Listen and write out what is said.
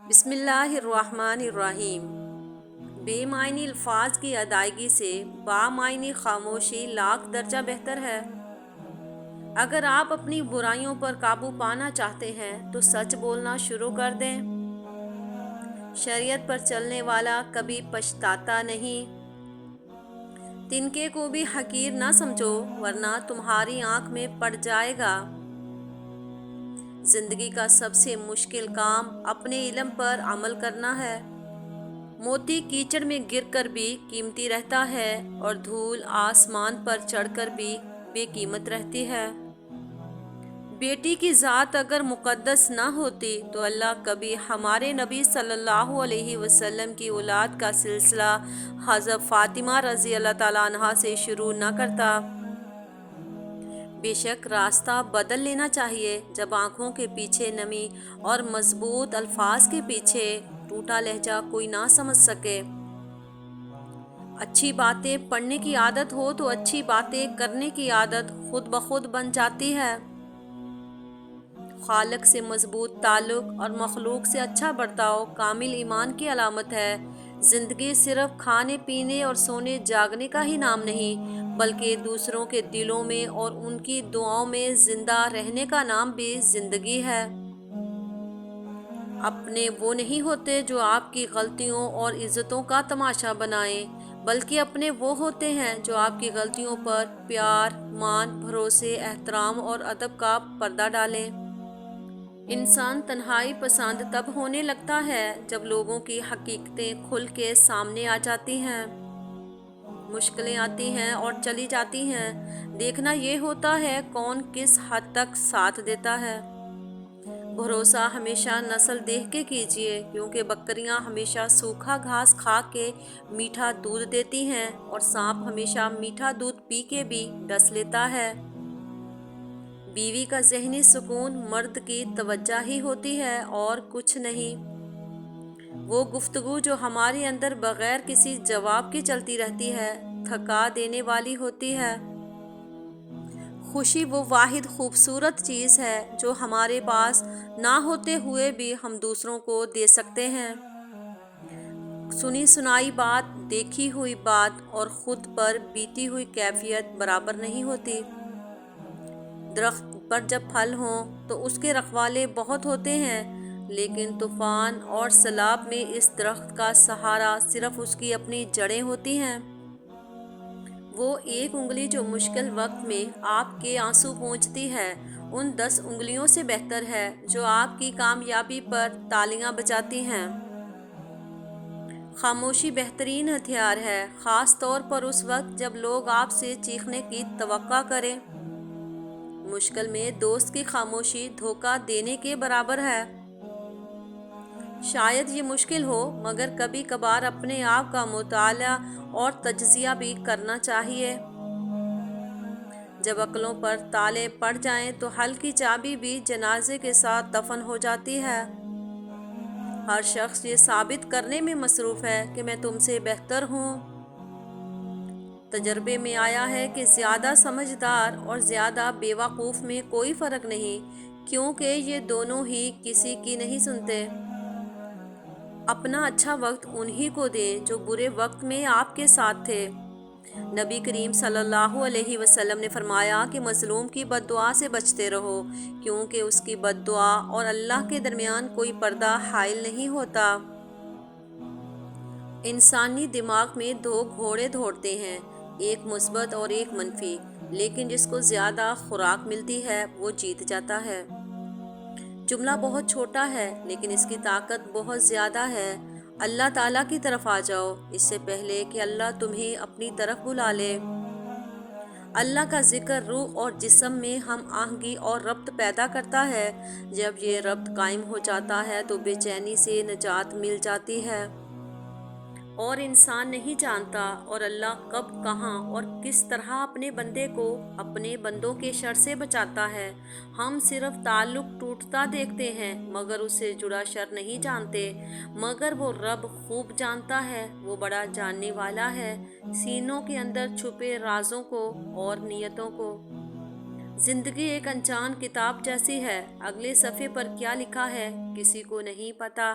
بسم اللہ الرحمن الرحیم۔ بے معنی الفاظ کی ادائیگی سے بامعنی خاموشی لاکھ درجہ بہتر ہے۔ اگر آپ اپنی برائیوں پر قابو پانا چاہتے ہیں تو سچ بولنا شروع کر دیں۔ شریعت پر چلنے والا کبھی پچھتاتا نہیں۔ تنکے کو بھی حقیر نہ سمجھو ورنہ تمہاری آنکھ میں پڑ جائے گا۔ زندگی کا سب سے مشکل کام اپنے علم پر عمل کرنا ہے۔ موتی کیچڑ میں گر کر بھی قیمتی رہتا ہے اور دھول آسمان پر چڑھ کر بھی بے قیمت رہتی ہے۔ بیٹی کی ذات اگر مقدس نہ ہوتی تو اللہ کبھی ہمارے نبی صلی اللہ علیہ وسلم کی اولاد کا سلسلہ حضرت فاطمہ رضی اللہ تعالیٰ عنہا سے شروع نہ کرتا۔ بے شک راستہ بدل لینا چاہیے جب آنکھوں کے پیچھے نمی اور مضبوط الفاظ کے پیچھے ٹوٹا لہجہ کوئی نہ سمجھ سکے۔ اچھی باتیں پڑھنے کی عادت ہو تو اچھی باتیں کرنے کی عادت خود بخود بن جاتی ہے۔ خالق سے مضبوط تعلق اور مخلوق سے اچھا برتاؤ کامل ایمان کی علامت ہے۔ زندگی صرف کھانے پینے اور سونے جاگنے کا ہی نام نہیں بلکہ دوسروں کے دلوں میں اور ان کی دعاؤں میں زندہ رہنے کا نام بھی زندگی ہے۔ اپنے وہ نہیں ہوتے جو آپ کی غلطیوں اور عزتوں کا تماشا بنائیں بلکہ اپنے وہ ہوتے ہیں جو آپ کی غلطیوں پر پیار، مان، بھروسے، احترام اور ادب کا پردہ ڈالیں۔ انسان تنہائی پسند تب ہونے لگتا ہے جب لوگوں کی حقیقتیں کھل کے سامنے آ جاتی ہیں۔ مشکلیں آتی ہیں اور چلی جاتی ہیں، دیکھنا یہ ہوتا ہے کون کس حد تک ساتھ دیتا ہے۔ بھروسہ ہمیشہ نسل دیکھ کے کیجیے کیونکہ بکریاں ہمیشہ سوکھا گھاس کھا کے میٹھا دودھ دیتی ہیں اور سانپ ہمیشہ میٹھا دودھ پی کے بھی ڈس لیتا ہے۔ بیوی کا ذہنی سکون مرد کی توجہ ہی ہوتی ہے اور کچھ نہیں۔ وہ گفتگو جو ہمارے اندر بغیر کسی جواب کے چلتی رہتی ہے تھکا دینے والی ہوتی ہے۔ خوشی وہ واحد خوبصورت چیز ہے جو ہمارے پاس نہ ہوتے ہوئے بھی ہم دوسروں کو دے سکتے ہیں۔ سنی سنائی بات، دیکھی ہوئی بات اور خود پر بیتی ہوئی کیفیت برابر نہیں ہوتی۔ درخت پر جب پھل ہوں تو اس کے رکھوالے بہت ہوتے ہیں لیکن طوفان اور سیلاب میں اس درخت کا سہارا صرف اس کی اپنی جڑیں ہوتی ہیں۔ وہ ایک انگلی جو مشکل وقت میں آپ کے آنسو پونچھتی ہے ان 10 انگلیوں سے بہتر ہے جو آپ کی کامیابی پر تالیاں بجاتی ہیں۔ خاموشی بہترین ہتھیار ہے، خاص طور پر اس وقت جب لوگ آپ سے چیخنے کی توقع کریں۔ مشکل میں دوست کی خاموشی دھوکہ دینے کے برابر ہے۔ شاید یہ مشکل ہو مگر کبھی کبھار اپنے آپ کا مطالعہ اور تجزیہ بھی کرنا چاہیے۔ جب عقلوں پر تالے پڑ جائیں تو حل کی چابی بھی جنازے کے ساتھ دفن ہو جاتی ہے۔ ہر شخص یہ ثابت کرنے میں مصروف ہے کہ میں تم سے بہتر ہوں۔ تجربے میں آیا ہے کہ زیادہ سمجھدار اور زیادہ بے وقوف میں کوئی فرق نہیں کیونکہ یہ دونوں ہی کسی کی نہیں سنتے۔ اپنا اچھا وقت انہی کو دیں جو برے وقت میں آپ کے ساتھ تھے۔ نبی کریم صلی اللہ علیہ وسلم نے فرمایا کہ مظلوم کی بد دعا سے بچتے رہو کیونکہ اس کی بد دعا اور اللہ کے درمیان کوئی پردہ حائل نہیں ہوتا۔ انسانی دماغ میں 2 گھوڑے دوڑتے ہیں، ایک مثبت اور ایک منفی، لیکن جس کو زیادہ خوراک ملتی ہے وہ جیت جاتا ہے۔ جملہ بہت چھوٹا ہے لیکن اس کی طاقت بہت زیادہ ہے۔ اللہ تعالیٰ کی طرف آ جاؤ اس سے پہلے کہ اللہ تمہیں اپنی طرف بلا لے۔ اللہ کا ذکر روح اور جسم میں ہم آہنگی اور ربط پیدا کرتا ہے۔ جب یہ ربط قائم ہو جاتا ہے تو بے چینی سے نجات مل جاتی ہے۔ اور انسان نہیں جانتا اور اللہ کب کہاں اور کس طرح اپنے بندے کو اپنے بندوں کے شر سے بچاتا ہے۔ ہم صرف تعلق ٹوٹتا دیکھتے ہیں مگر اس سے جڑا شر نہیں جانتے۔ مگر وہ رب خوب جانتا ہے، وہ بڑا جاننے والا ہے سینوں کے اندر چھپے رازوں کو اور نیتوں کو۔ زندگی ایک انجان کتاب جیسی ہے، اگلے صفحے پر کیا لکھا ہے کسی کو نہیں پتا۔